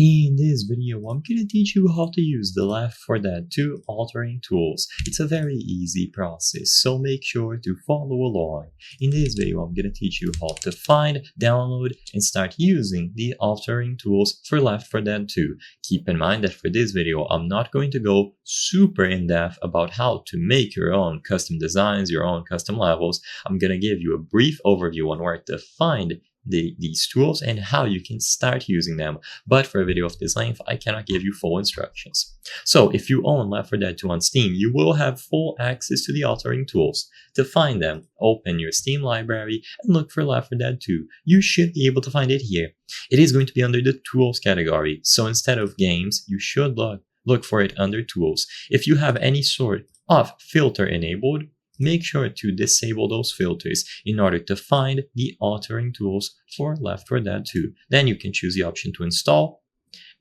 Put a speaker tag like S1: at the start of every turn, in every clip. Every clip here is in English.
S1: In this video, I'm going to teach you how to use the Left 4 Dead 2 authoring tools. It's a very easy process, so make sure to follow along. In this video, I'm going to teach you how to find, download, and start using the authoring tools for Left 4 Dead 2. Keep in mind that for this video, I'm not going to go super in-depth about how to make your own custom designs, your own custom levels. I'm going to give you a brief overview on where to find these tools and how you can start using them. But for a video of this length, I cannot give you full instructions. So if you own Left 4 Dead 2 on Steam, you will have full access to the authoring tools. To find them, open your Steam library and look for Left 4 Dead 2. You should be able to find it here. It is going to be under the tools category. So instead of games, you should look for it under tools. If you have any sort of filter enabled, make sure to disable those filters in order to find the authoring tools for Left 4 Dead 2. Then you can choose the option to install,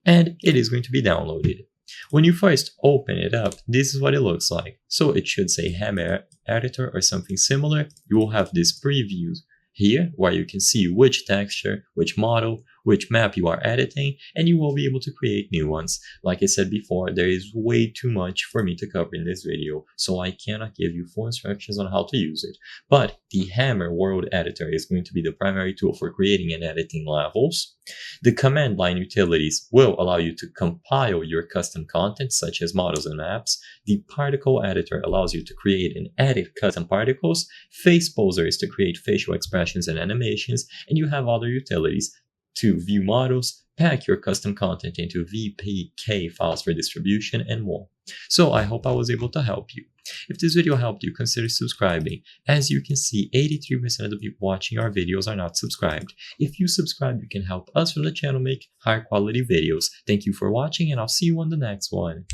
S1: and it is going to be downloaded. When you first open it up, this is what it looks like. So it should say Hammer Editor or something similar. You will have this preview here where you can see which texture, which model, which map you are editing, and you will be able to create new ones. Like I said before, there is way too much for me to cover in this video, so I cannot give you full instructions on how to use it. But the Hammer World Editor is going to be the primary tool for creating and editing levels. The command line utilities will allow you to compile your custom content, such as models and maps. The Particle Editor allows you to create and edit custom particles. Face Poser is to create facial expressions and animations, and you have other utilities to view models, pack your custom content into VPK files for distribution, and more. So I hope I was able to help you. If this video helped you, consider subscribing. As you can see, 83% of the people watching our videos are not subscribed. If you subscribe, you can help us from the channel make higher quality videos. Thank you for watching, and I'll see you on the next one.